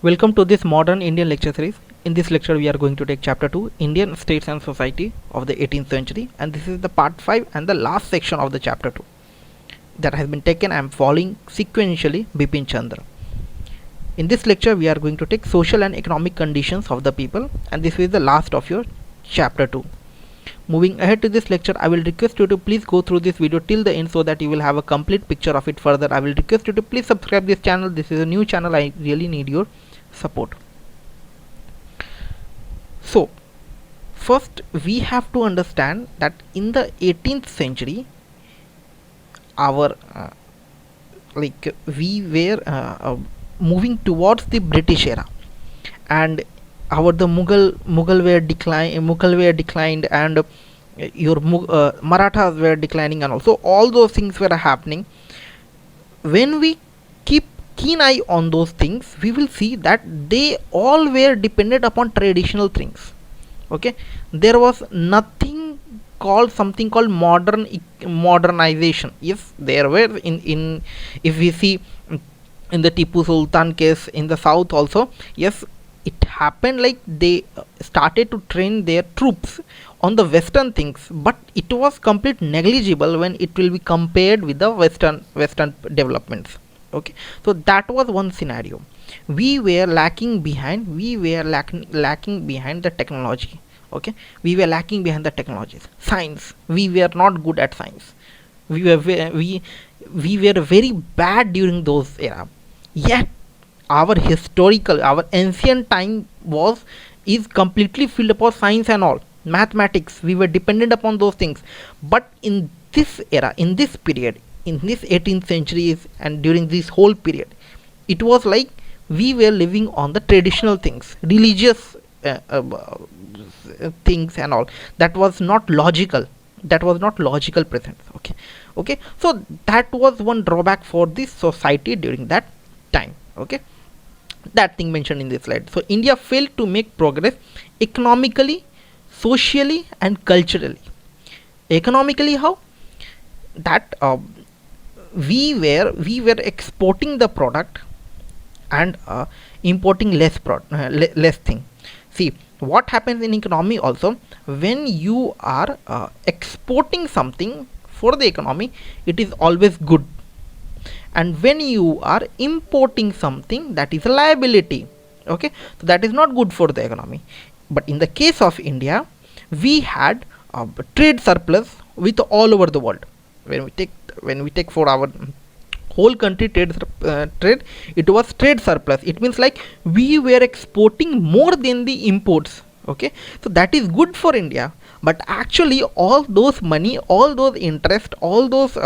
Welcome to this modern Indian lecture series. In this lecture, we are going to take chapter 2, Indian States and Society of the 18th century, and this is the part 5 and the last section of the chapter 2 that has been taken. I am following sequentially Bipin Chandra. In this lecture, we are going to take social and economic conditions of the people, and this is the last of your chapter 2. Moving ahead to this lecture, I will request you to please go through this video till the end so that you will have a complete picture of it further. I will request you to please subscribe this channel. This is a new channel. I really need your support. So first we have to understand that in the 18th century our we were moving towards the British era, and the Mughal were declined, and your Marathas were declining, and also all those things were happening. When we keep keen eye on those things, we will see that they all were dependent upon traditional things. Okay, there was something called modernization. Yes, there were in if we see in the Tipu Sultan case in the south also, yes, it happened like they started to train their troops on the western things, but it was complete negligible when it will be compared with the western developments. Okay, so that was one scenario. We were lacking behind the technology. Okay, we were lacking behind the technologies. Science, we were not good at science. We were very bad during those era. Yet our ancient time is completely filled upon science and all mathematics. We were dependent upon those things. But in this era, in this period, in this 18th centuries, and during this whole period, it was like we were living on the traditional things, religious things and all. That was not logical presence. Okay, so that was one drawback for this society during that time. Okay, that thing mentioned in this slide. So India failed to make progress economically, socially, and culturally. Economically, how? That we were exporting the product and importing less thing. See what happens in economy also. When you are exporting something for the economy, it is always good, and when you are importing something, that is a liability. Okay, so that is not good for the economy. But in the case of India, we had trade surplus with all over the world. When we take for our whole country trade, it was trade surplus. It means like we were exporting more than the imports. Okay, so that is good for India. But actually all those money, all those interest, all those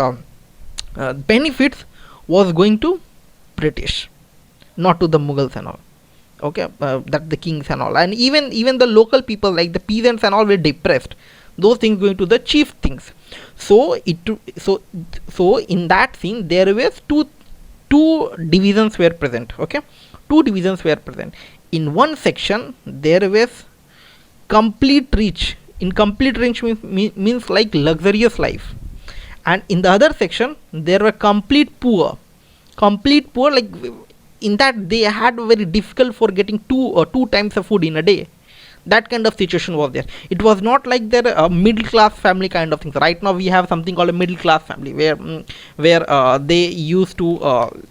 benefits was going to British, not to the Mughals and all. Okay, that the kings and all, and even the local people like the peasants and all were depressed. Those things going to the chief things. So in that scene there was two divisions were present. Okay, two divisions were present. In one section there was complete rich. In complete rich means like luxurious life, and in the other section there were complete poor, like in that they had very difficult for getting two times of food in a day. That kind of situation was there. It was not like their middle class family kind of things. Right now we have something called a middle class family where they used to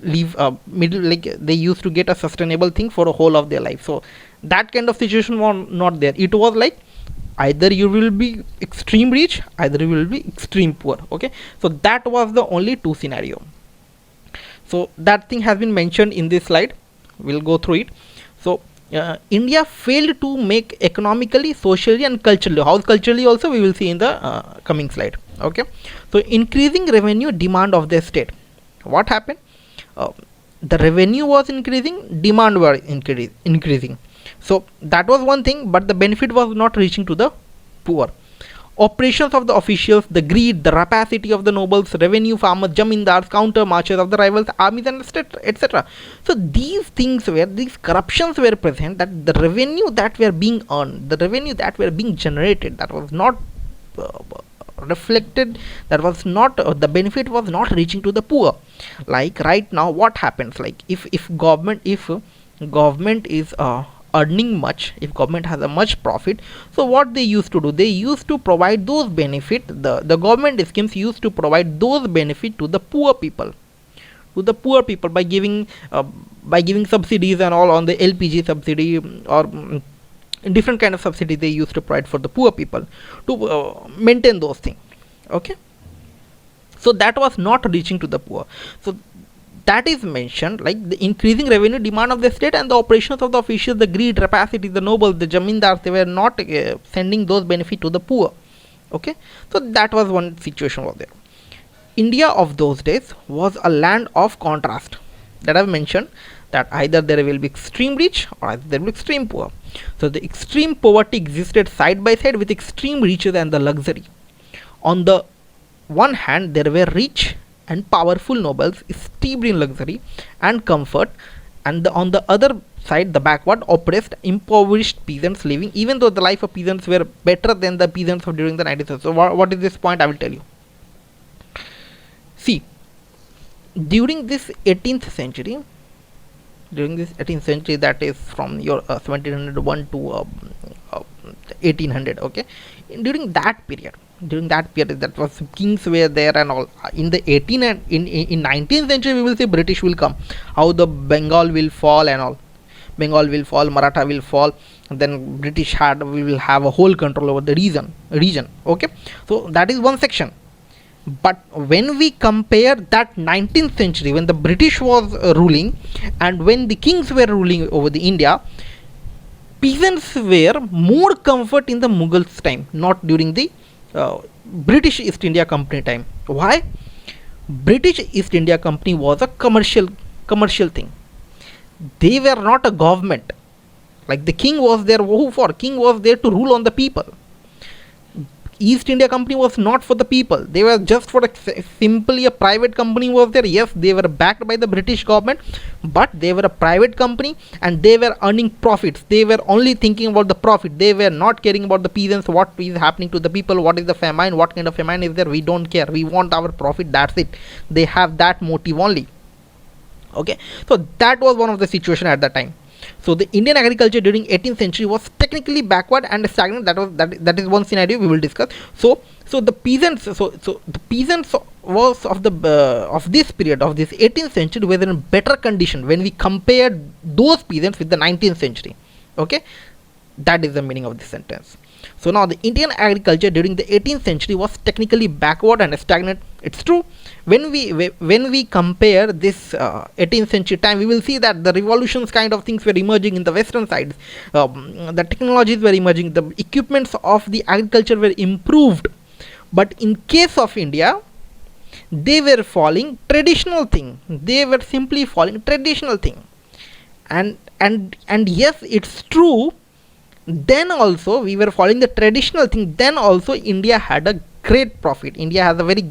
live middle, like they used to get a sustainable thing for a whole of their life. So that kind of situation was not there. It was like either you will be extreme rich, either you will be extreme poor. Okay, so that was the only two scenario. So that thing has been mentioned in this slide. We'll go through it. So India failed to make economically, socially, and culturally. How culturally also we will see in the coming slide. Okay, so increasing revenue demand of the state. What happened? The revenue was increasing, demand was increasing. So that was one thing, but the benefit was not reaching to the poor. Operations of the officials, the greed, the rapacity of the nobles, revenue farmers, jamindars, counter marches of the rivals, armies, and etc. So these corruptions were present, that the revenue that were being earned, the revenue that were being generated, that was not reflected, that was not the benefit was not reaching to the poor. Like right now what happens, like if government is earning much, if government has a much profit, so what they used to do, they used to provide those benefit, the government schemes used to provide those benefit to the poor people, by giving subsidies and all on the LPG subsidy, or different kind of subsidy they used to provide for the poor people to maintain those things. Okay, so that was not reaching to the poor. So that is mentioned, like the increasing revenue demand of the state and the operations of the officials, the greed, rapacity, the nobles, the jamindars, they were not sending those benefit to the poor. Okay, so that was one situation over there. India of those days was a land of contrast, that I've mentioned, that either there will be extreme rich or there will be extreme poor. So the extreme poverty existed side by side with extreme riches and the luxury. On the one hand, there were rich and powerful nobles steeped in luxury and comfort, and on the other side, the backward, oppressed, impoverished peasants living, even though the life of peasants were better than the peasants of during the 19th century. So what is this point? I will tell you. See, during this 18th century, that is from your 1701 to 1800. Okay, during that period, that was kings were there and all. In the 18 and in 19th century, we will say British will come, how the Bengal will fall and all. Bengal will fall, Maratha will fall, and then we will have a whole control over the region. Okay, so that is one section. But when we compare that 19th century, when the British was ruling and when the kings were ruling over the India, peasants were more comfort in the Mughals time, not during the British East India Company time. Why? British East India Company was a commercial thing. They were not a government. Like the king was there, who for? King was there to rule on the people. East India Company was not for the people. They were just for simply a private company was there. Yes, they were backed by the British government, but they were a private company and they were earning profits. They were only thinking about the profit. They were not caring about the peasants, what is happening to the people, what is the famine, what kind of famine is there. We don't care. We want our profit. That's it. They have that motive only. Okay, so that was one of the situation at that time. So the Indian agriculture during 18th century was technically backward and stagnant. That is one scenario we will discuss. So the peasants, the peasants was of this period of this 18th century were in better condition when we compared those peasants with the 19th century. Okay, that is the meaning of this sentence. So now the Indian agriculture during the 18th century was technically backward and stagnant. It's true. When we compare this 18th century time, we will see that the revolutions kind of things were emerging in the western sides. The technologies were emerging. The equipments of the agriculture were improved. But in case of India, they were following traditional thing. They were simply following traditional thing. And yes, it's true. Then also we were following the traditional thing. Then also India had a great profit. India has a very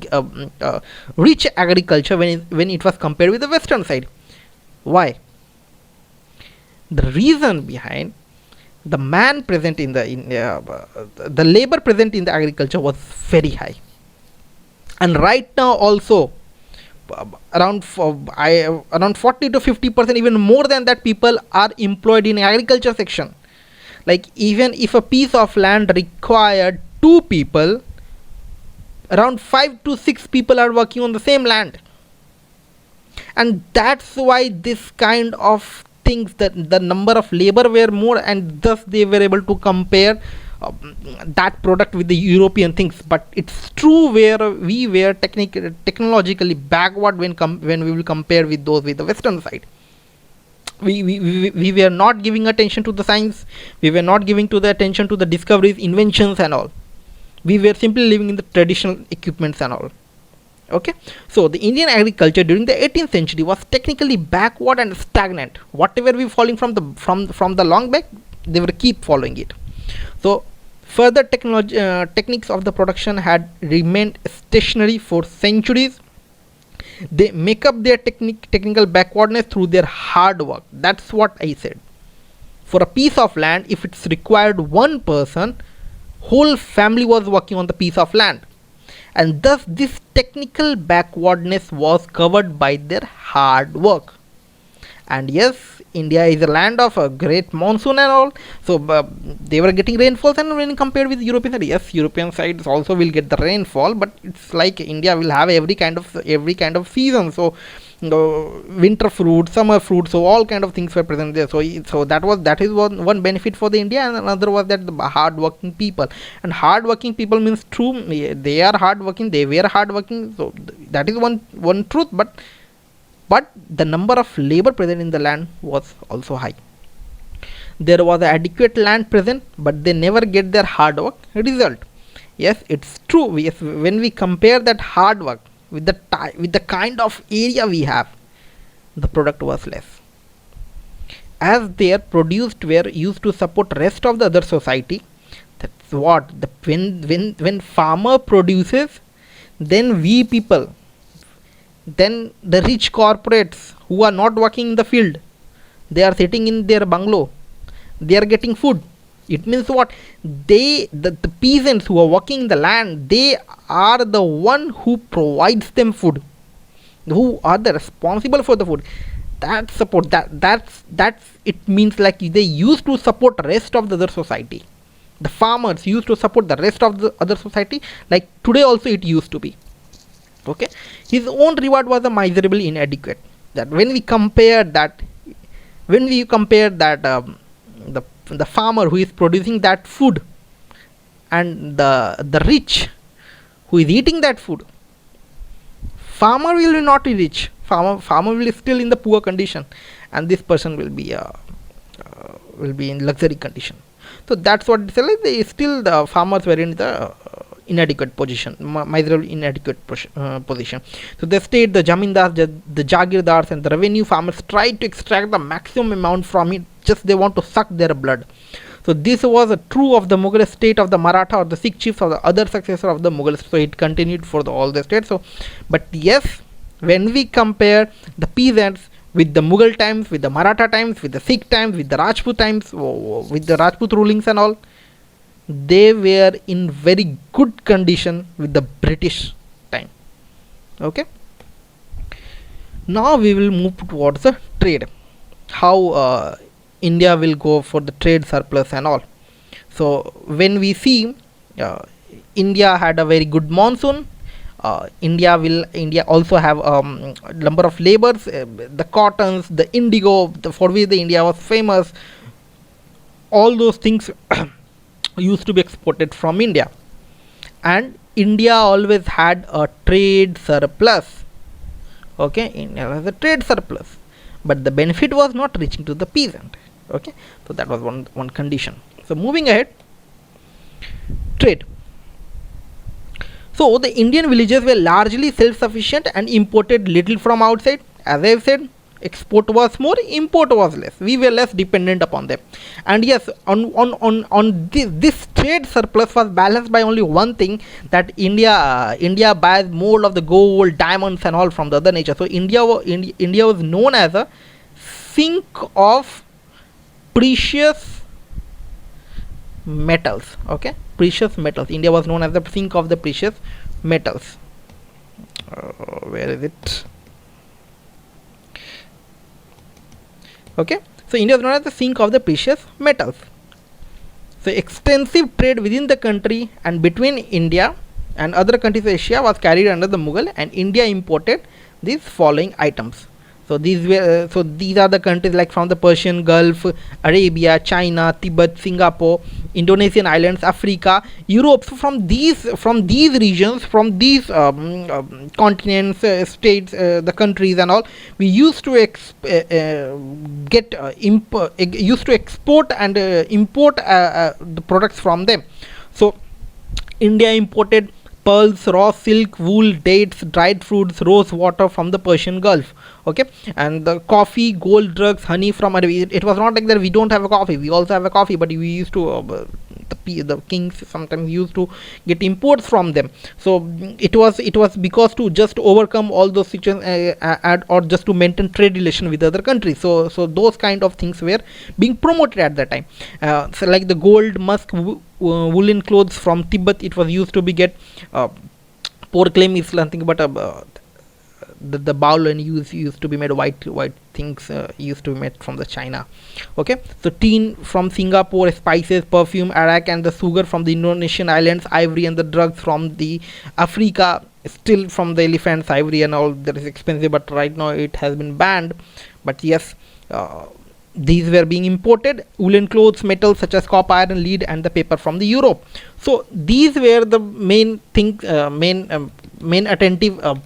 rich agriculture when it was compared with the western side. Why? The reason behind the man present in the labor present in the agriculture was very high. And right now also around 40 to 50%, even more than that, people are employed in agriculture section. Like even if a piece of land required 2 people, around 5 to 6 people are working on the same land. And that's why this kind of things, that the number of labor were more, and thus they were able to compare that product with the European things. But it's true where we were technologically backward when we will compare with those with the western side. We were not giving attention to the science. We were not giving to the attention to the discoveries, inventions and all. We were simply living in the traditional equipments and all. Okay, so the Indian agriculture during the 18th century was technically backward and stagnant. Whatever we following from the long back, they were keep following it. So further techniques of the production had remained stationary for centuries. They make up their technical backwardness through their hard work. That's what I said. For a piece of land, if it's required 1 person, whole family was working on the piece of land. And thus this technical backwardness was covered by their hard work. And yes, India is a land of a great monsoon and all, so they were getting rainfalls. And when compared with European side, yes, European sides also will get the rainfall, but it's like India will have every kind of season. So winter fruit, summer fruit, so all kind of things were present there. So that is one benefit for the India. And another was that the hard working people, and hard working people means true, they are hard working, they were hard working. So that is one truth. But the number of labor present in the land was also high. There was adequate land present, but they never get their hard work result. Yes, it's true. Yes, when we compare that hard work with the kind of area we have, the product was less, as their produced were used to support rest of the other society. That's what the when farmer produces, then we people, then the rich corporates who are not working in the field, they are sitting in their bungalow, they are getting food. It means what? The peasants who are working in the land, they are the one who provides them food, who are the responsible for the food. That support, that's it means like they used to support rest of the other society. The farmers used to support the rest of the other society, like today also it used to be. Okay, his own reward was a miserably inadequate. That when we compare that, the farmer who is producing that food and the rich who is eating that food, farmer will not be rich, farmer will be still in the poor condition, and this person will be in luxury condition. So that's what it's like. Still the farmers were in the inadequate position, miserably inadequate position. So the state, the jamindars, the jagirdars and the revenue farmers tried to extract the maximum amount from it, just they want to suck their blood. So this was true of the Mughal state of the Maratha or the Sikh chiefs or the other successor of the Mughals. So it continued for all the states. So, but yes, when we compare the peasants with the Mughal times, with the Maratha times, with the Sikh times, with the Rajput times, with the Rajput rulings and all, they were in very good condition with the British time. Okay, now we will move towards the trade, how India will go for the trade surplus and all. So when we see India had a very good monsoon, India also have number of labors, the cottons, the indigo, for which the India was famous. All those things used to be exported from India, and India always had a trade surplus. Okay, India has a trade surplus, but the benefit was not reaching to the peasant. Okay, so that was one condition. So moving ahead, trade. So the Indian villages were largely self-sufficient and imported little from outside. As I have said, export was more, import was less. We were less dependent upon them. And yes, on this trade surplus was balanced by only one thing, that India buys more of the gold, diamonds and all from the other nature. So India was known as a sink of precious metals. Okay, precious metals. India was known as the sink of the precious metals. Where is it? Okay, so India was known as the sink of the precious metals. So extensive trade within the country and between India and other countries of Asia was carried under the Mughal, and India imported these following items. So these are the countries like from the Persian Gulf, Arabia, China, Tibet, Singapore, Indonesian islands, Africa, Europe. So from these regions, from these continents, states, the countries and all, we used to export and import the products from them. So India imported pearls, raw silk, wool, dates, dried fruits, rose water from the Persian Gulf. Okay, and the coffee, gold, drugs, honey from Arabia. It was not like that we don't have a coffee, we also have a coffee, but we used to the kings sometimes used to get imports from them. So it was because to just overcome all those situations or just to maintain trade relation with other countries. So those kind of things were being promoted at that time. So like the gold, musk, woolen clothes from Tibet, it was used to be get poor claim is nothing but the bowl and used to be made, white things used to be made from the China. Okay, so tin from Singapore, spices, perfume, Iraq, and the sugar from the Indonesian islands, ivory and the drugs from the Africa, still from the elephants, ivory and all that is expensive, but right now it has been banned. But yes, these were being imported. Woolen clothes, metals such as copper, iron, lead, and the paper from the Europe. So these were the main things, main attentive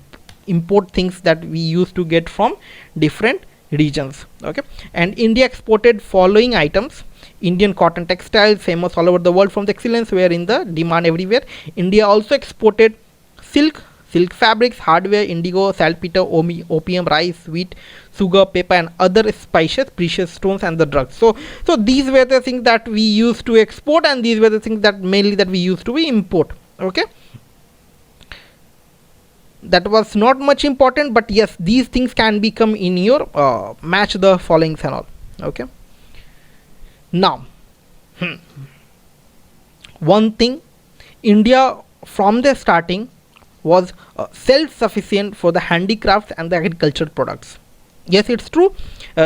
import things that we used to get from different regions. Okay, and India exported following items: Indian cotton textiles, famous all over the world from the excellence, were in the demand everywhere. India also exported silk fabrics, hardware, indigo, saltpeter, opium, rice, wheat, sugar, paper, and other spices, precious stones, and the drugs. So these were the things that we used to export, and these were the things that mainly that we used to import. Okay, that was not much important, but yes, these things can become in your match the followings and all. Okay, now one thing, India from the starting was self-sufficient for the handicrafts and the agricultural products. Yes, it's true.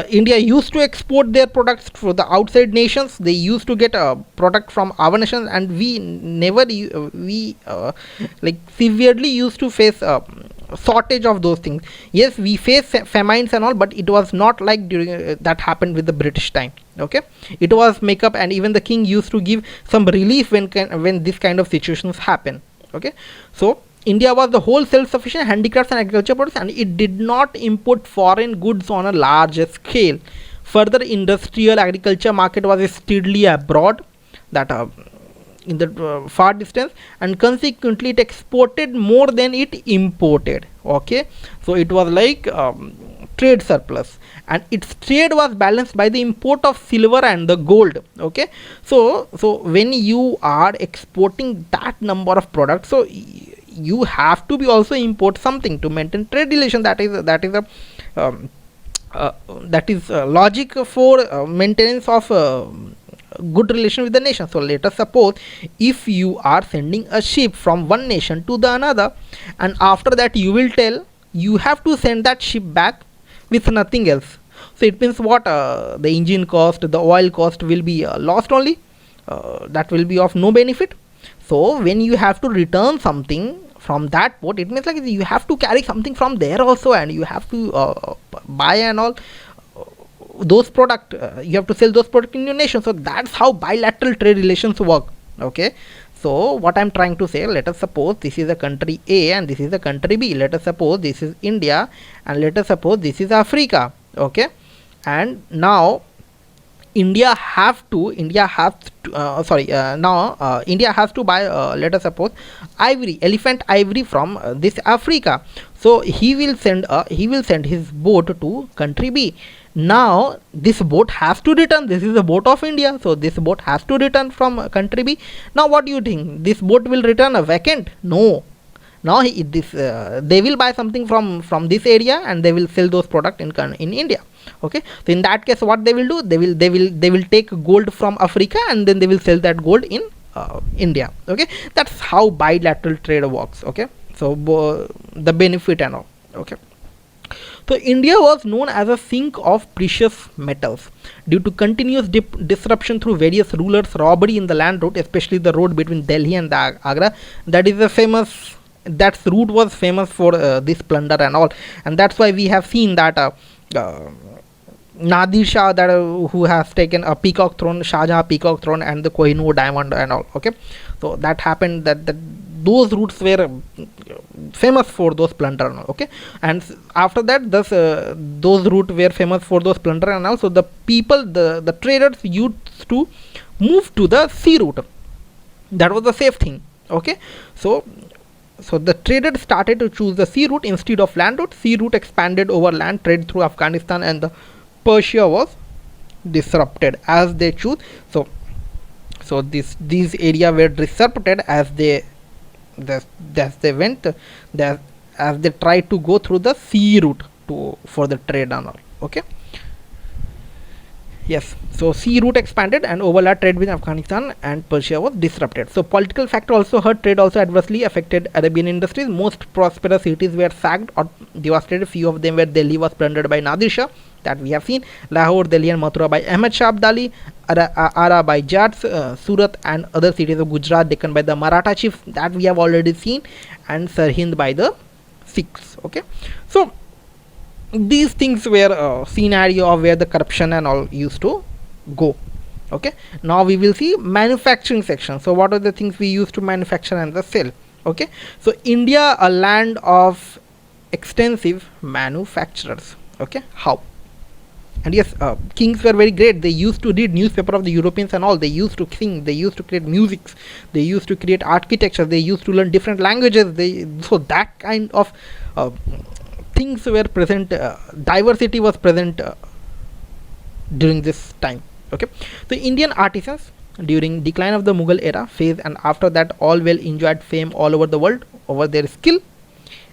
India used to export their products for the outside nations. They used to get a product from our nations, and we never like severely used to face shortage of those things. Yes, we face famines and all, but it was not like during that happened with the British time. Okay, it was make up, and even the king used to give some relief when this kind of situations happen. Okay, so India was the whole self-sufficient handicrafts and agriculture products, and it did not import foreign goods on a large scale. Further, industrial agriculture market was steadily abroad, that in the far distance, and consequently it exported more than it imported. Okay, so it was like trade surplus, and its trade was balanced by the import of silver and the gold. Okay, so when you are exporting that number of products, so you have to be also import something to maintain trade relation. That is logic for maintenance of good relation with the nation. So let us suppose if you are sending a ship from one nation to the another, and after that you will tell you have to send that ship back with nothing else. So it means what, the engine cost, the oil cost will be lost only. That will be of no benefit. So when you have to return something from that port, it means like you have to carry something from there also, and you have to buy and all those product, you have to sell those product in your nation. So that's how bilateral trade relations work. Okay, so what I'm trying to say, let us suppose this is a country A and this is a country B. Let us suppose this is India, and let us suppose this is Africa. Okay, and now India has to buy, let us suppose, elephant ivory from this Africa. So he will send his boat to country B. Now this boat has to return. This is a boat of India, so this boat has to return from country B. Now what do you think? This boat will return a vacant? No. Now they will buy something from this area, and they will sell those product in India. Okay, so in that case what they will do, they will take gold from Africa, and then they will sell that gold in India. Okay, that's how bilateral trade works. Okay, so the benefit and all. Okay, so India was known as a sink of precious metals due to continuous disruption through various rulers, robbery in the land route, especially the road between Delhi and Agra. That route was famous for this plunder and all, and that's why we have seen that Nadir Shah, who has taken a peacock throne, Shah Jahan peacock throne, and the Kohinoor diamond and all. Okay, so that happened, that those routes were famous for those plunder and all. Okay, and after that those routes were famous for those plunder, and also the people, the traders used to move to the sea route. That was the safe thing. Okay, so the traders started to choose the sea route instead of land route. Sea route expanded over land trade through Afghanistan, and the Persia was disrupted as they choose. So these area were disrupted as they went, as they tried to go through the sea route for the trade and all. Okay, Yes, so sea route expanded and overland trade with Afghanistan and Persia was disrupted. So political factor also hurt trade, also adversely affected Arabian industries. Most prosperous cities were sacked or devastated. Few of them were Delhi was plundered by Nadir Shah, that we have seen. Lahore, Delhi and Mathura by Ahmad Shah Abdali, Ara by Jats, Surat and other cities of Gujarat Deccan by the Maratha chiefs, that we have already seen, and Sirhind by the Sikhs. Okay, so these things were a scenario of where the corruption and all used to go. Okay, now we will see manufacturing section. So what are the things we used to manufacture and the sell? Okay, so India, a land of extensive manufacturers. Okay, how? And yes, kings were very great. They used to read newspaper of the Europeans and all. They used to sing, they used to create music, they used to create architecture, they used to learn different languages. They, so that kind of things were present, diversity was present during this time. Okay, so Indian artisans during decline of the Mughal era phase and after that all well enjoyed fame all over the world over their skill,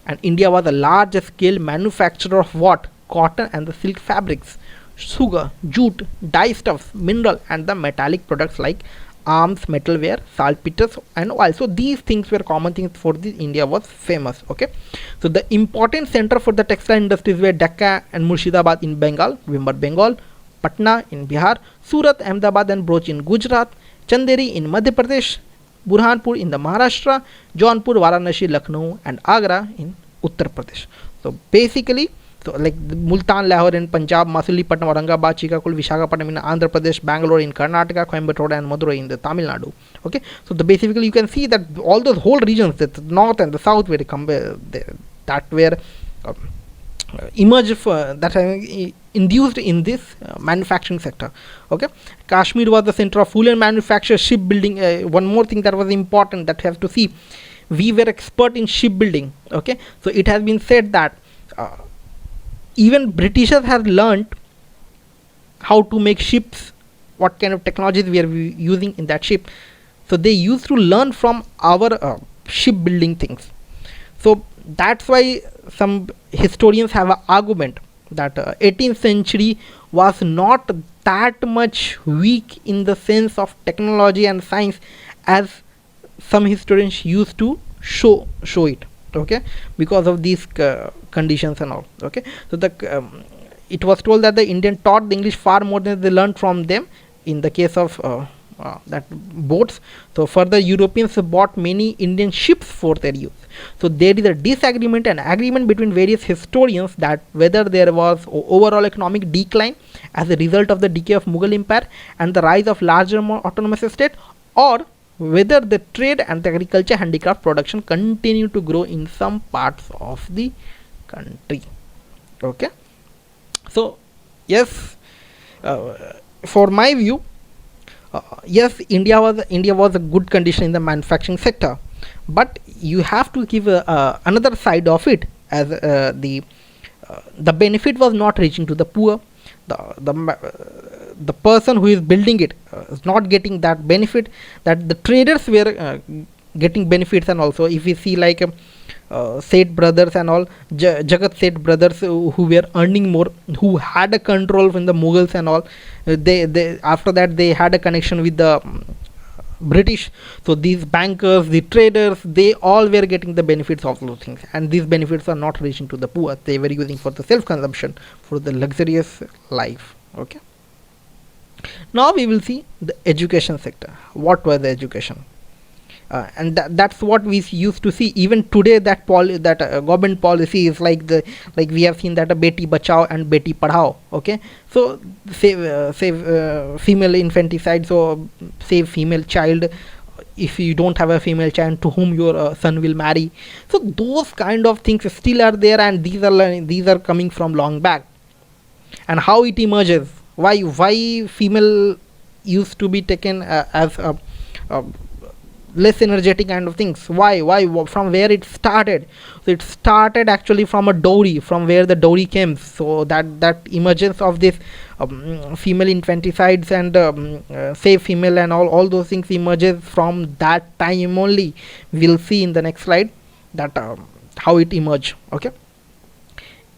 and India was a large scale manufacturer of what? Cotton and the silk fabrics, sugar, jute, dye stuffs, mineral and the metallic products like arms, metalware, saltpeters and oil. So these things were common things for the India was famous. Okay, so the important center for the textile industries were Dhaka and Murshidabad in Bengal, remember Bengal, Patna in Bihar, Surat, Ahmedabad and Broch in Gujarat, Chanderi in Madhya Pradesh, Burhanpur in the Maharashtra, Jaunpur, Varanasi, Lucknow and Agra in Uttar Pradesh. So basically, so like Multan, Lahore in Punjab, Masulipatam, Aurangabad, Chikakul, Vishakhapatnam in Andhra Pradesh, Bangalore in Karnataka, Coimbatore and Madurai in the Tamil Nadu. Okay, so the basically you can see that all those whole regions, the north and the south were that were emerged for that induced in this manufacturing sector. Okay, Kashmir was the center of woolen manufacture, shipbuilding. One more thing that was important that you have to see, we were expert in shipbuilding. Okay, so it has been said that even Britishers have learned how to make ships, what kind of technologies we are using in that ship. So they used to learn from our shipbuilding things. So that's why some historians have an argument that 18th century was not that much weak in the sense of technology and science as some historians used to show it. Okay, because of these conditions and all. Okay, so the it was told that the Indian taught the English far more than they learned from them in the case of that boats. So further Europeans bought many Indian ships for their use. So there is a disagreement and agreement between various historians that whether there was overall economic decline as a result of the decay of Mughal Empire and the rise of larger more autonomous state, or whether the trade and the agriculture handicraft production continue to grow in some parts of the country. Okay, so yes, for my view, yes, India was a good condition in the manufacturing sector, but you have to give another side of it, as the benefit was not reaching to the poor. The person who is building it is not getting that benefit that the traders were getting benefits. And also if we see like Seth brothers and all, Jagat Seth brothers who were earning more, who had a control from the Mughals and all, they after that they had a connection with the British. So these bankers, the traders, they all were getting the benefits of those things, and these benefits are not reaching to the poor. They were using for the self-consumption, for the luxurious life. Okay, now we will see the education sector. What was the education? And that's what we used to see even today, that government policy is like we have seen that a Beti Bachao and Beti Padhao. Okay, so save female infanticide, so save female child if you don't have a female child to whom your son will marry. So those kind of things still are there, and these are coming from long back. And how it emerges, why female used to be taken as a less energetic kind of things, why from where it started. So it started actually from a dowry, from where the dowry came. So that emergence of this female infanticides and save female and all those things emerges from that time only. We'll see in the next slide that how it emerged. Okay,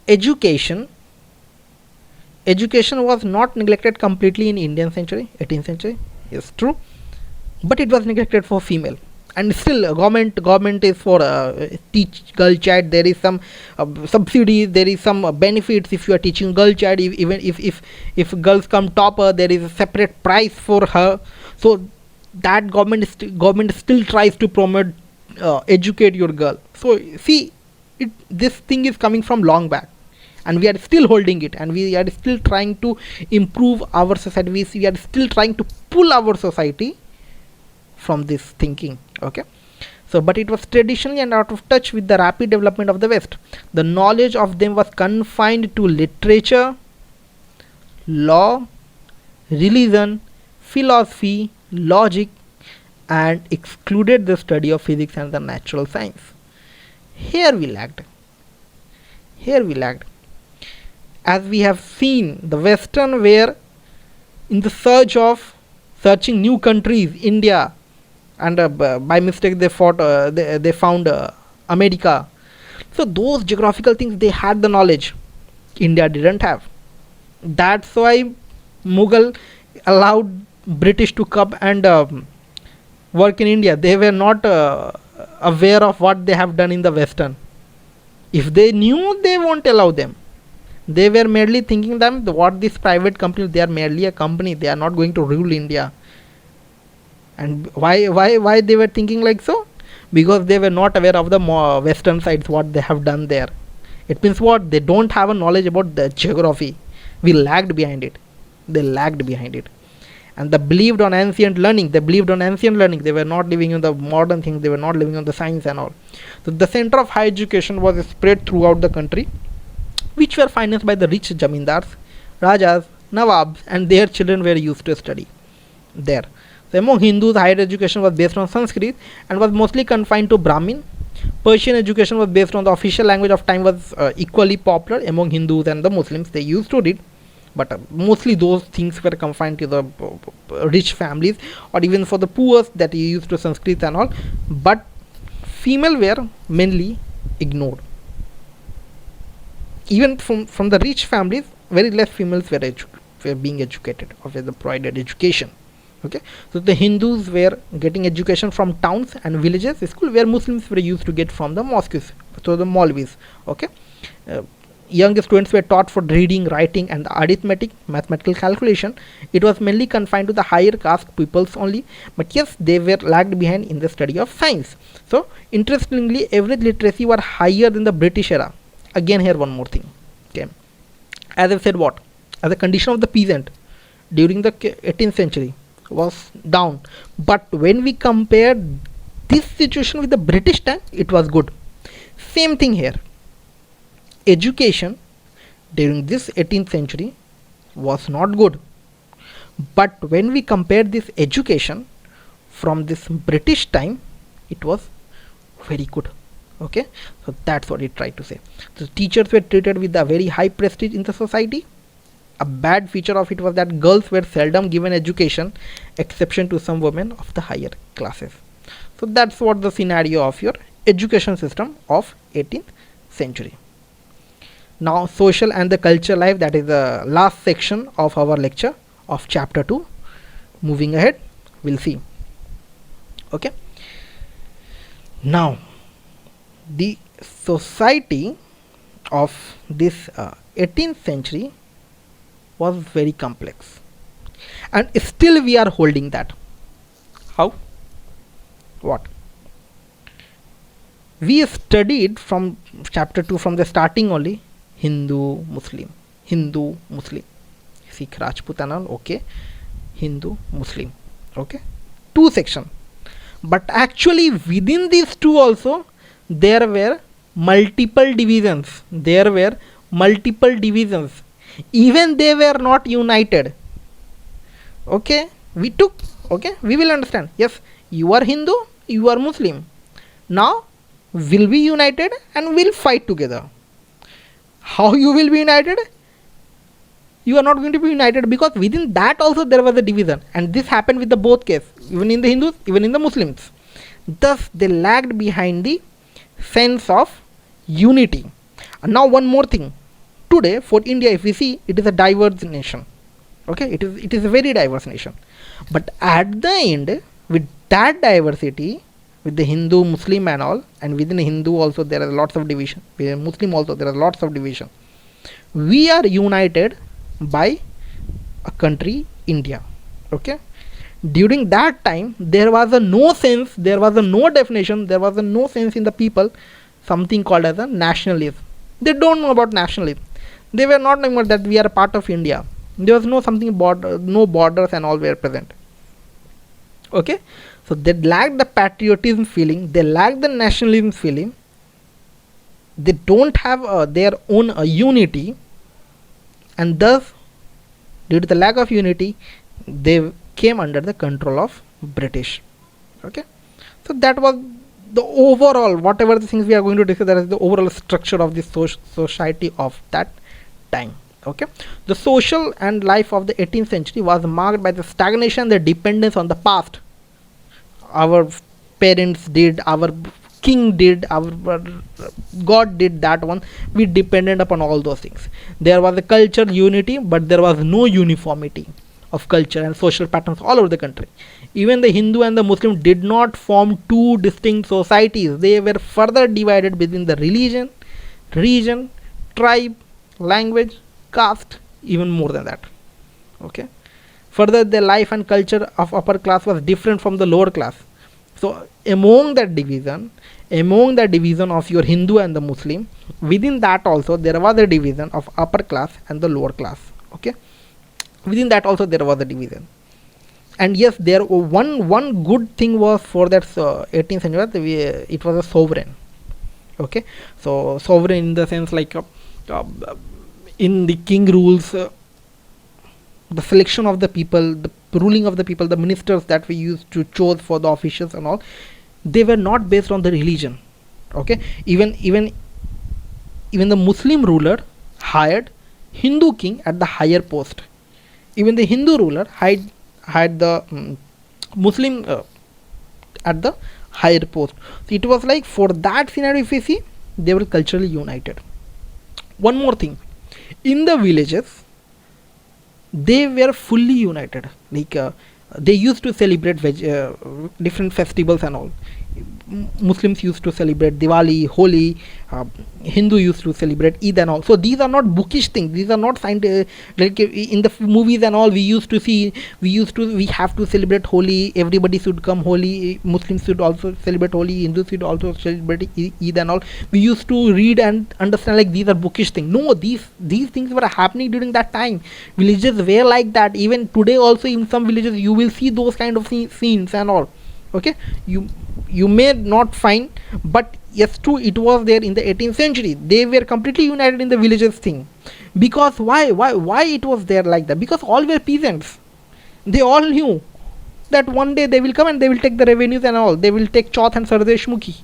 education education was not neglected completely in Indian century, 18th century. Yes, true, but it was neglected for female. And still, government is for teach girl child. There is some subsidies. There is some benefits if you are teaching girl child. Even if girls come topper, there is a separate price for her. So that government still tries to promote educate your girl. So see, this thing is coming from long back, and we are still holding it, and we are still trying to improve our society. We are still trying to pull our society from this thinking. Okay, so but it was traditionally and out of touch with the rapid development of the West. The knowledge of them was confined to literature, law, religion, philosophy, logic, and excluded the study of physics and the natural science. Here we lagged. As we have seen, the Western were in the search of searching new countries, India, and by mistake they found America. So those geographical things, they had the knowledge, India didn't have. That's why Mughal allowed British to come and work in India. They were not aware of what they have done in the Western. If they knew, they won't allow them. They were merely thinking them what this private company, they are merely a company, they are not going to rule India. And why they were thinking like so? Because they were not aware of the Western sides, what they have done there. It means what? They don't have a knowledge about the geography. We lagged behind it. They lagged behind it. And they believed on ancient learning. They were not living in the modern things. They were not living on the science and all. So the center of higher education was spread throughout the country, which were financed by the rich jamindars, rajas, nawabs, and their children were used to study there. So among Hindus, higher education was based on Sanskrit and was mostly confined to Brahmin. Persian education was based on the official language of time, was equally popular among Hindus and the Muslims. They used to read, but mostly those things were confined to the rich families, or even for the poor that used to Sanskrit and all. But female were mainly ignored. Even from the rich families, very less females were being educated, or were provided education. Okay, so the Hindus were getting education from towns and villages school, where Muslims were used to get from the mosques, so the Maulvis. Okay, young students were taught for reading, writing, and arithmetic, mathematical calculation. It was mainly confined to the higher caste peoples only, but yes, they were lagged behind in the study of science. So interestingly, average literacy were higher than the British era. Again, here one more thing. Okay, as I said, what as a condition of the peasant during the 18th century was down, but when we compare this situation with the British time, it was good. Same thing here. Education during this 18th century was not good, but when we compare this education from this British time, it was very good. Okay, so that's what it tried to say. So teachers were treated with a very high prestige in the society. A bad feature of it was that girls were seldom given education, exception to some women of the higher classes. So that's what the scenario of your education system of 18th century. Now social and the culture life, that is the last section of our lecture of chapter 2. Moving ahead, we'll see. Okay, now the society of this 18th century was very complex, and still we are holding that. How? What? We studied from chapter 2 from the starting only, Hindu, Muslim, Sikh, Rajput and all. Okay, Hindu, Muslim. Okay, two section, but actually within these two also there were multiple divisions. Even they were not united. Okay, we will understand. Yes, you are Hindu, you are Muslim. Now will be united and will fight together. How you will be united? You are not going to be united, because within that also there was a division, and this happened with the both case, even in the Hindus, even in the Muslims. Thus they lagged behind the sense of unity. And now one more thing, today for India, if we see, it is a diverse nation. Okay, it is a very diverse nation. But at the end, with that diversity, with the Hindu, Muslim and all, and within Hindu also there are lots of division. Within Muslim also there are lots of division. We are united by a country, India. Okay. During that time, there was a no sense, there was a no definition, there was a no sense in the people, something called as a nationalism. They don't know about nationalism. They were not knowing about that we are a part of India. There was no something border, no borders and all were present. Okay, so they lacked the patriotism feeling, they lacked the nationalism feeling, they don't have their own unity, and thus, due to the lack of unity, they came under the control of British. Okay, so that was the overall, whatever the things we are going to discuss, that is the overall structure of the society of that time. Okay, the social and life of the 18th century was marked by the stagnation, the dependence on the past. Our parents did, our king did, our god did that one. We depended upon all those things. There was a cultural unity, but there was no uniformity of culture and social patterns all over the country. Even the Hindu and the Muslim did not form two distinct societies. They were further divided between the religion, region, tribe, language, caste, even more than that. Okay, further the life and culture of upper class was different from the lower class. So among that division of your Hindu and the Muslim, within that also there was a division of upper class and the lower class. Okay, within that also there was a division. And yes, there one good thing was for that 18th century, it was a sovereign. Okay, so sovereign in the sense like in the king rules, the selection of the people, the ruling of the people, the ministers that we used to choose for the officials and all, they were not based on the religion. Okay, even the Muslim ruler hired Hindu king at the higher post. Even the Hindu ruler had the Muslim at the higher post. So it was like, for that scenario, if we see, they were culturally united. One more thing, in the villages, they were fully united. Like they used to celebrate different festivals and all. Muslims used to celebrate Diwali, Holi, Hindu used to celebrate Eid and all. So these are not bookish things. These are not scientific. Like in the movies and all, we have to celebrate Holi. Everybody should come Holi. Muslims should also celebrate Holi. Hindus should also celebrate Eid and all. We used to read and understand like these are bookish things. No, these things were happening during that time. Villages were like that. Even today also, in some villages you will see those kind of scenes and all. Okay, you may not find, but yes, true, it was there in the 18th century. They were completely united in the villages thing. Because why it was there like that? Because all were peasants. They all knew that one day they will come and they will take the revenues and all. They will take Chauth and Sardeshmukhi.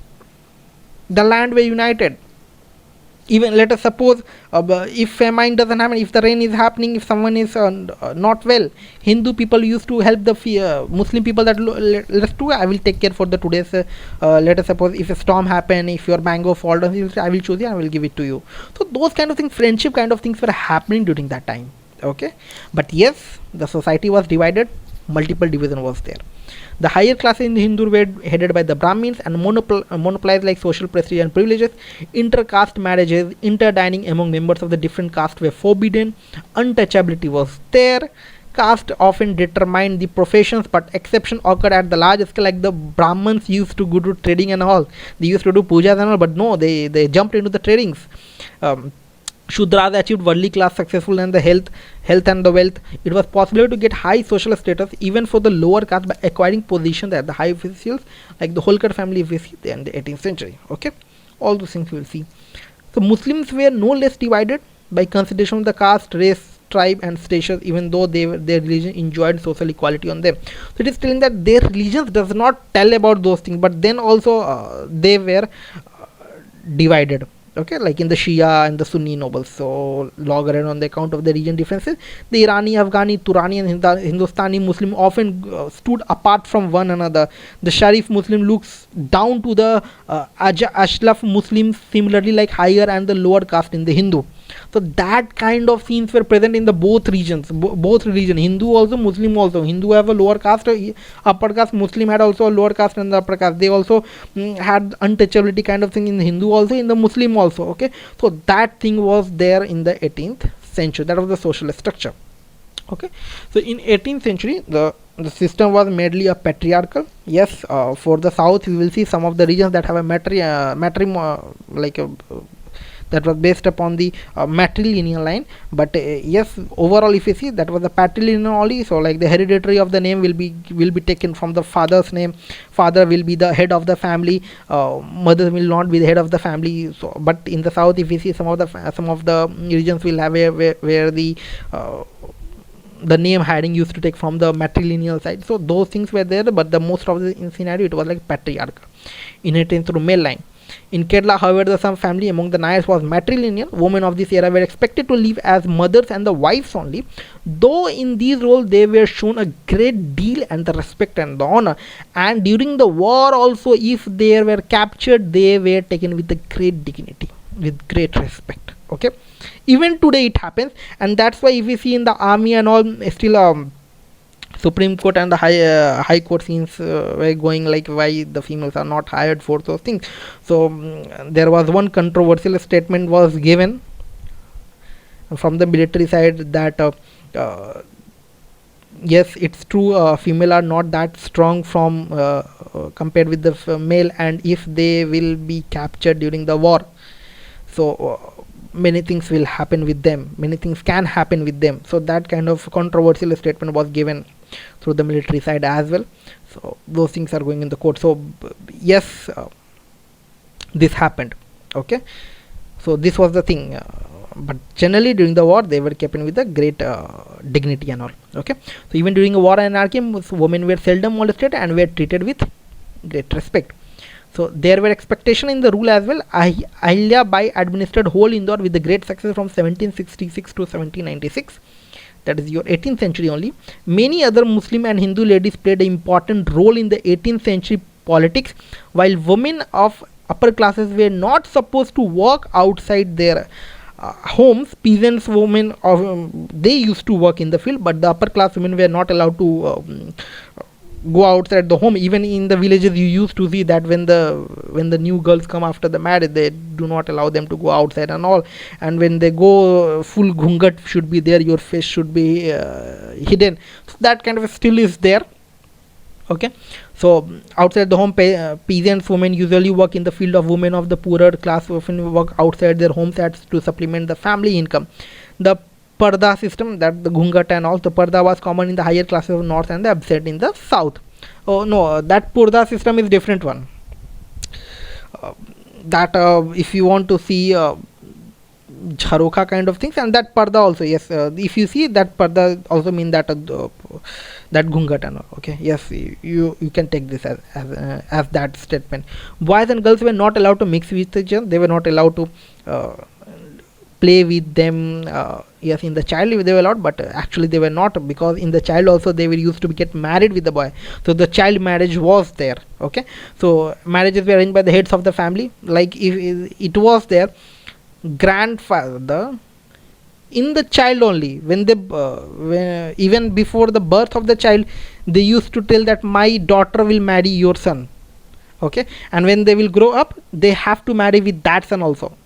The land were united. Even let us suppose if famine doesn't happen, if the rain is happening, if someone is not well, Hindu people used to help the Muslim people that let's do, I will take care for the today's let us suppose if a storm happen, if your mango fall down, I will choose you, I will give it to you. So those kind of things, friendship kind of things were happening during that time. Okay, but yes, the society was divided, multiple division was there. The higher classes in the Hindu were headed by the Brahmins and monopolized like social prestige and privileges. Inter-caste marriages, interdining among members of the different castes were forbidden. Untouchability was there. Caste often determined the professions, but exception occurred at the large scale, like the Brahmins used to go to trading and all. They used to do pujas and all, but no, they jumped into the tradings. Shudras achieved worldly class successful and the health and the wealth. It was possible to get high social status even for the lower caste by acquiring positions at the high officials, like the Holkar family if we see in the 18th century. Okay, all those things we will see. So Muslims were no less divided by consideration of the caste, race, tribe and status, even though their religion enjoyed social equality on them. So it is telling that their religions does not tell about those things, but then also they were divided. Okay, like in the Shia and the Sunni nobles. So logger on the account of the region differences, the Irani, Afghani, Turani and Hindustani Muslim often stood apart from one another. The Sharif Muslim looks down to the Ashlaf Muslims, similarly like higher and the lower caste in the Hindu. So that kind of scenes were present in the both regions, both religion, Hindu also, Muslim also. Hindu have a lower caste, upper caste. Muslim had also a lower caste and the upper caste. They also had untouchability kind of thing in Hindu also, in the Muslim also. Okay, so that thing was there in the 18th century. That was the social structure. Okay, so in 18th century the system was mainly a patriarchal. Yes, for the south we will see some of the regions that have a that was based upon the matrilineal line, but yes, overall if you see, that was the patrilineal only. So like the hereditary of the name will be taken from the father's name. Father will be the head of the family, mother will not be the head of the family. So but in the south if you see, some of the regions will have where the name heading used to take from the matrilineal side. So those things were there, but the most of the scenario it was like patriarchal, inheritance through male line. In Kerala, however, the some family among the Nayars was matrilineal. Women of this era were expected to live as mothers and the wives only, though in these roles they were shown a great deal and the respect and the honor. And during the war also, if they were captured, they were taken with a great dignity, with great respect. Okay, even today it happens, and that's why if we see in the army and all, still Supreme Court and the high court scenes were going like why the females are not hired for those things. So there was one controversial statement was given from the military side that yes, it's true, female are not that strong from compared with the male, and if they will be captured during the war, so many things will happen with them, many things can happen with them. So that kind of controversial statement was given through the military side as well. So those things are going in the court. So yes, this happened. Okay, so this was the thing, but generally during the war they were kept in with a great dignity and all. Okay, so even during a war and anarchy, women were seldom molested and were treated with great respect. So there were expectation in the rule as well. Ahilya Bai administered whole Indore with the great success from 1766 to 1796. That is your 18th century only. Many other Muslim and Hindu ladies played an important role in the 18th century politics, while women of upper classes were not supposed to work outside their homes. Peasants women they used to work in the field, but the upper class women were not allowed to go outside the home. Even in the villages you used to see that when the new girls come after the marriage, they do not allow them to go outside and all, and when they go, full ghungat should be there, your face should be hidden. So that kind of still is there. Okay, so outside the home, peasants women usually work in the field. Of women of the poorer class often work outside their homes to supplement the family income. The Parda system, that the ghungat and all, the Parda was common in the higher classes of north and the absent in the south. Oh no, that Parda system is different one. That if you want to see jharoka kind of things, and that Parda also, yes, if you see that Parda also mean that that ghungat and all. Okay, yes, you can take this as that statement. Boys and girls were not allowed to mix with each other. They were not allowed to play with them. Yes, in the child they were allowed, but actually they were not, because in the child also they were used to get married with the boy. So the child marriage was there. Okay, so marriages were arranged by the heads of the family. Like if it was there, grandfather in the child only, when they even before the birth of the child, they used to tell that my daughter will marry your son. Okay, and when they will grow up, they have to marry with that son also.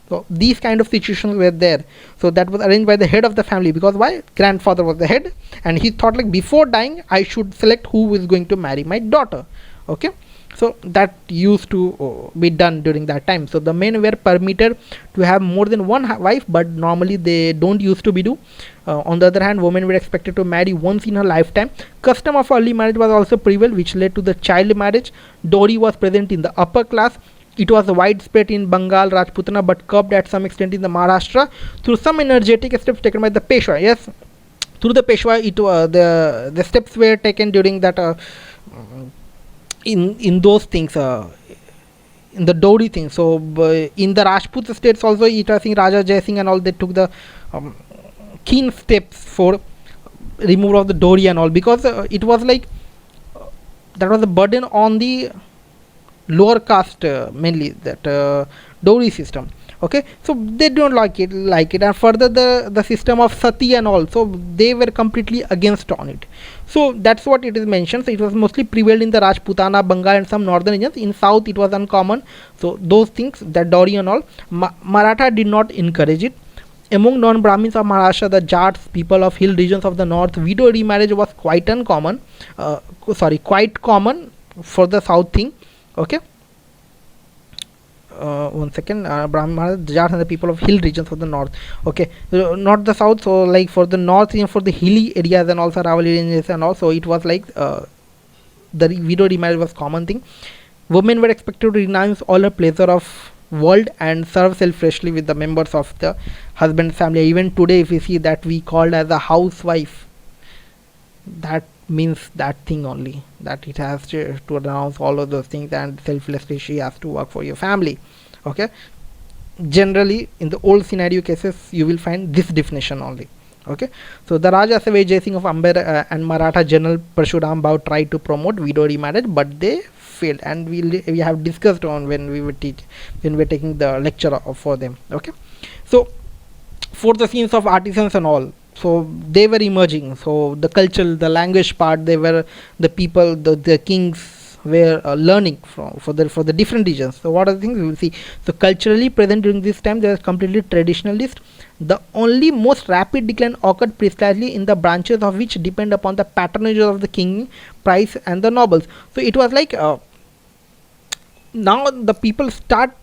So these kind of situations were there. So that was arranged by the head of the family, because why? Grandfather was the head, and he thought like before dying I should select who is going to marry my daughter. Okay, so that used to be done during that time. So the men were permitted to have more than one wife, but normally they don't used to be do. On the other hand, women were expected to marry once in a lifetime. Custom of early marriage was also prevalent, which led to the child marriage. Dowry was present in the upper class. It was widespread in Bengal, Rajputana, but curbed at some extent in the Maharashtra through some energetic steps taken by the Peshwa. Yes, through the Peshwa, the steps were taken during that in those things, in the dowry thing. So in the Rajput states also, it I think Raja Jai Singh and all, they took the keen steps for removal of the dowry and all, because it was like that was a burden on the lower caste, mainly that dowry system. Okay, so they don't like it, and further the system of sati and all, so they were completely against on it. So that's what it is mentioned. So it was mostly prevailed in the Rajputana, Bengal, and some northern regions. In south it was uncommon. So those things, that dowry and all, Maratha did not encourage it. Among non-Brahmins of Maharashtra, the Jats, people of hill regions of the north, widow remarriage was quite uncommon. Quite common for the south thing. Okay. One second. Brahmin, Jats, and the people of hill regions of the north. Okay, not the south. So like for the north, for the hilly areas and also Aravali ranges and also, it was like the widow remarriage was common thing. Women were expected to renounce all her pleasure of world and serve selfishly with the members of the husband family. Even today, if you see that we called as a housewife, that means that thing only, that it has to renounce all of those things and selflessly she has to work for your family. Okay, generally in the old scenario cases you will find this definition only. Okay, so the Raja Savai Jai Singh of Amber and Maratha General Parshuram Bhau tried to promote widow remarriage, but they failed, and we have discussed on when we were taking the lecture for them. Okay, so for the scenes of artisans and all, so they were emerging. So the culture, the language part, they were the people, the kings were learning from for the different regions. So what are the things we will see? So culturally present during this time, they were completely traditionalist. The only most rapid decline occurred precisely in the branches of which depend upon the patronage of the king, price, and the nobles. So it was like now the people stop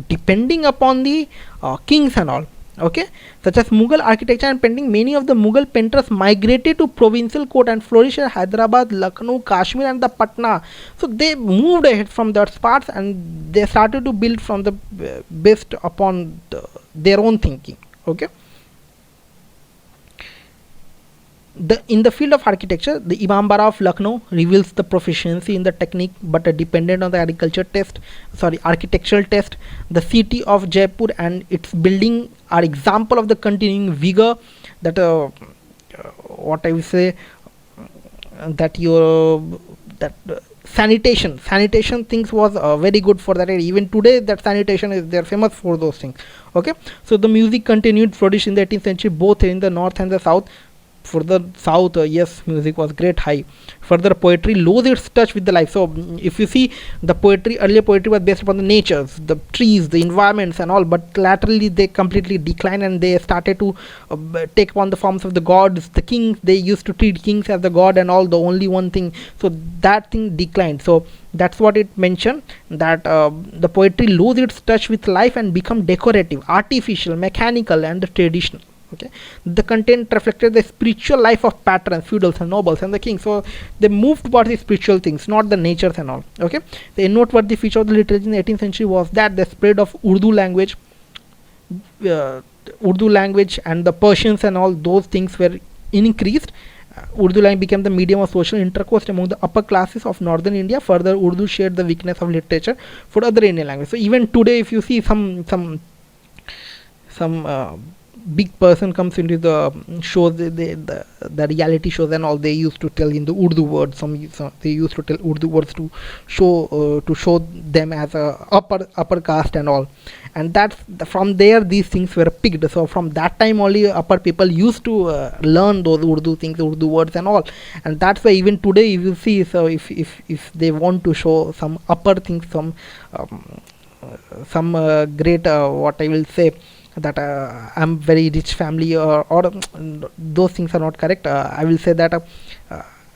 depending upon the kings and all. Okay, such as Mughal architecture and painting, many of the Mughal painters migrated to provincial court and flourished at Hyderabad, Lucknow, Kashmir, and the Patna. So they moved ahead from that spots and they started to build from the based upon their own thinking. Okay, in the field of architecture, the Imambara of Lucknow reveals the proficiency in the technique but dependent on the architectural test. The city of Jaipur and its building are example of the continuing vigor that what I will say that your that sanitation things was very good for that area. Even today that sanitation is, they're famous for those things. Okay, so the music continued flourished in the 18th century both in the north and the south. For the south, yes, music was great high. Further, poetry lost its touch with the life. So if you see, the earlier poetry was based upon the natures, the trees, the environments and all, but laterally they completely declined and they started to take upon the forms of the gods, the kings. They used to treat kings as the god and all, the only one thing. So that thing declined. So that's what it mentioned, that the poetry lost its touch with life and become decorative, artificial, mechanical, and traditional. Okay, the content reflected the spiritual life of patrons, feudals, and nobles, and the kings. So they moved towards the spiritual things, not the natures and all. Okay, the noteworthy feature of the literature in the 18th century was that the spread of Urdu language and the Persians and all those things were increased. Urdu language became the medium of social intercourse among the upper classes of northern India. Further, Urdu shared the weakness of literature for other Indian languages. So even today, if you see some big person comes into the shows, the reality shows and all, they used to tell in the Urdu words. They used to tell Urdu words to show them as a upper caste and all, and that's from there these things were picked. So from that time only upper people used to learn those Urdu things, Urdu words and all, and that's why even today you will see. So if they want to show some upper things, some great what I will say, that I'm very rich family or those things are not correct. I will say that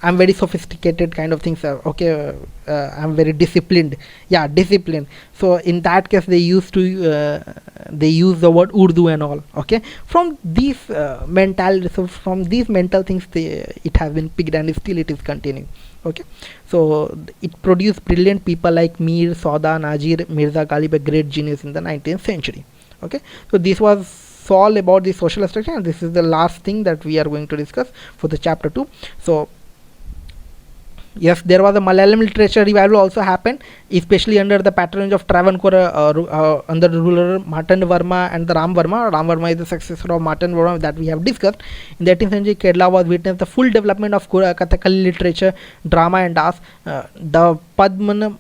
I'm very sophisticated kind of things. I'm very disciplined. Yeah, disciplined. So in that case they used to they use the word Urdu and all. Okay, from these from these mental things it has been picked and still it is continuing. Okay, so it produced brilliant people like Mir, Sauda, Nazir, Mirza Ghalib, a great genius in the 19th century. Okay, so this was all about the social structure, and this is the last thing that we are going to discuss for the chapter 2. So yes, there was a Malayalam literature revival also happened, especially under the patronage of Travancore under the ruler Martand Varma and the Ram Varma. Ram Varma is the successor of Martand Varma that we have discussed. In the 18th century, Kerala was witnessed the full development of Kathakali literature, drama and dance. The Padman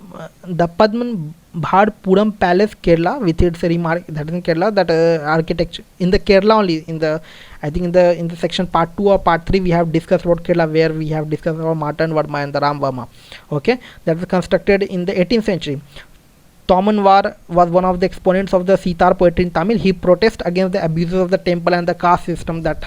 Bharpuram Palace, Kerala, with its remark that is in Kerala, that architecture in the Kerala only. In the, I think in the section part 2 or part 3 we have discussed about Kerala, where we have discussed about Martin Verma and the Ram Verma. Okay, that was constructed in the 18th century. Tomanwar was one of the exponents of the Sitar poetry in Tamil. He protested against the abuses of the temple and the caste system that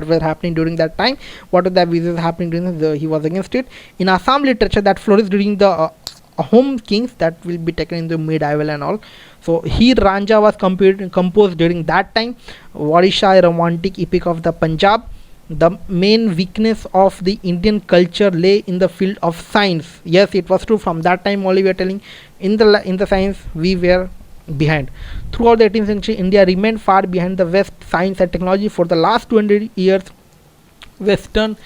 were happening during that time. What were the abuses happening during he was against it. In Assam literature that flourished during the home kings, that will be taken in the medieval and all. So here Ranja was composed during that time. Varisha, a romantic epic of the Punjab. The main weakness of the Indian culture lay in the field of science. Yes, it was true. From that time only we are telling, in the science we were behind. Throughout the 18th century, India remained far behind the West science and technology. For the last 200 years, Western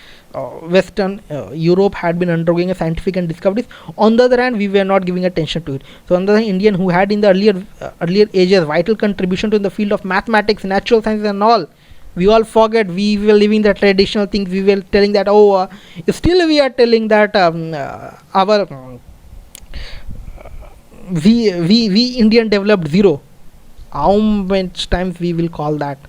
Europe had been undergoing a scientific and discoveries. On the other hand, we were not giving attention to it. So on the other hand, Indian, who had in the earlier ages vital contribution to the field of mathematics, natural sciences and all, we all forget. We were living the traditional things. We were telling that still we are telling that our we Indian developed zero. How much times we will call that?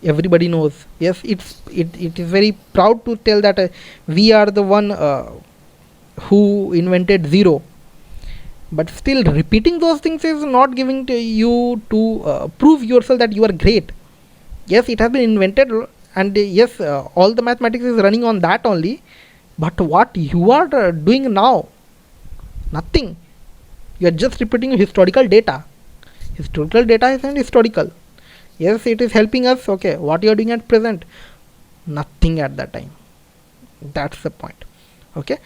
Everybody knows. Yes, it is very proud to tell that we are the one who invented zero. But still repeating those things is not giving to you to prove yourself that you are great. Yes, it has been invented, and yes, all the mathematics is running on that only. But what you are doing now? Nothing. You are just repeating historical data. Historical data is not historical. Yes, it is helping us. Okay, what you are doing at present? Nothing at that time. That's the point. Okay.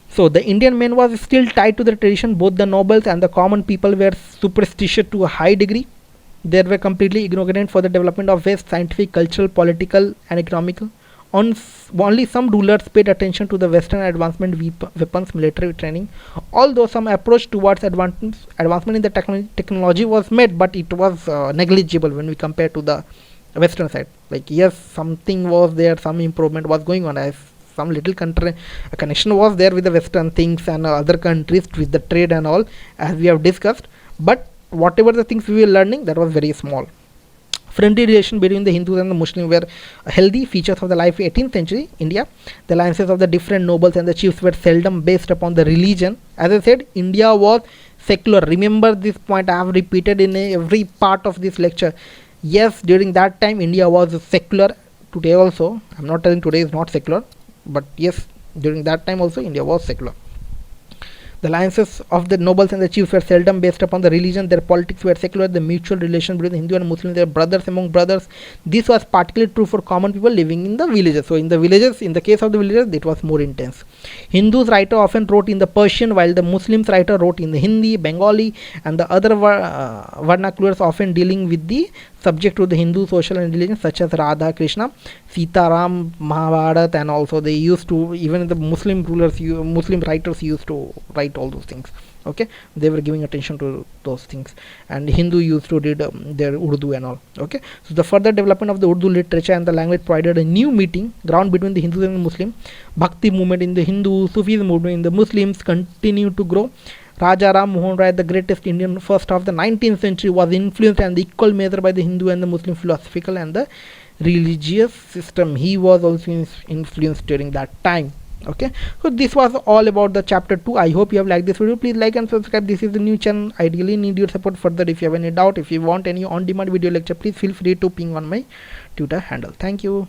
So the Indian man was still tied to the tradition. Both the nobles and the common people were superstitious to a high degree. They were completely ignorant for the development of West scientific, cultural, political, and economical. Only some rulers paid attention to the Western advancement, weapons, military training. Although some approach towards advancement in the technology was made, but it was negligible when we compare to the Western side. Like yes, something was there, some improvement was going on, as some little country a connection was there with the Western things and other countries with the trade and all, as we have discussed. But whatever the things we were learning, that was very small. Friendly relation between the Hindus and the Muslims were healthy features of the life of 18th century India. The alliances of the different nobles and the chiefs were seldom based upon the religion. As I said, India was secular. Remember this point, I have repeated in every part of this lecture. Yes, during that time India was secular. Today also, I am not telling today is not secular, but yes, during that time also India was secular. The alliances of the nobles and the chiefs were seldom based upon the religion. Their politics were secular. The mutual relation between the Hindu and Muslims, they were brothers among brothers. This was particularly true for common people living in the villages. So in the villages, in the case of the villages, it was more intense. Hindus writer often wrote in the Persian, while the Muslims writer wrote in the Hindi, Bengali, and the other vernaculars, often dealing with the subject to the Hindu social and religion, such as Radha, Krishna, Sita, Ram, Mahabharata, and also they used to, even the Muslim rulers, Muslim writers used to write all those things. Okay, they were giving attention to those things, and Hindu used to read their Urdu and all. Okay, so the further development of the Urdu literature and the language provided a new meeting ground between the Hindus and the Muslims. Bhakti movement in the Hindu, Sufism movement in the Muslims continued to grow. Raja Ram Mohan Rai, the greatest Indian first of the 19th century, was influenced and the equal measure by the Hindu and the Muslim philosophical and the religious system. He was also influenced during that time. Okay, so this was all about the chapter 2. I hope you have liked this video. Please like and subscribe. This is the new channel. I really need your support further. If you have any doubt, if you want any on-demand video lecture, please feel free to ping on my Twitter handle. Thank you.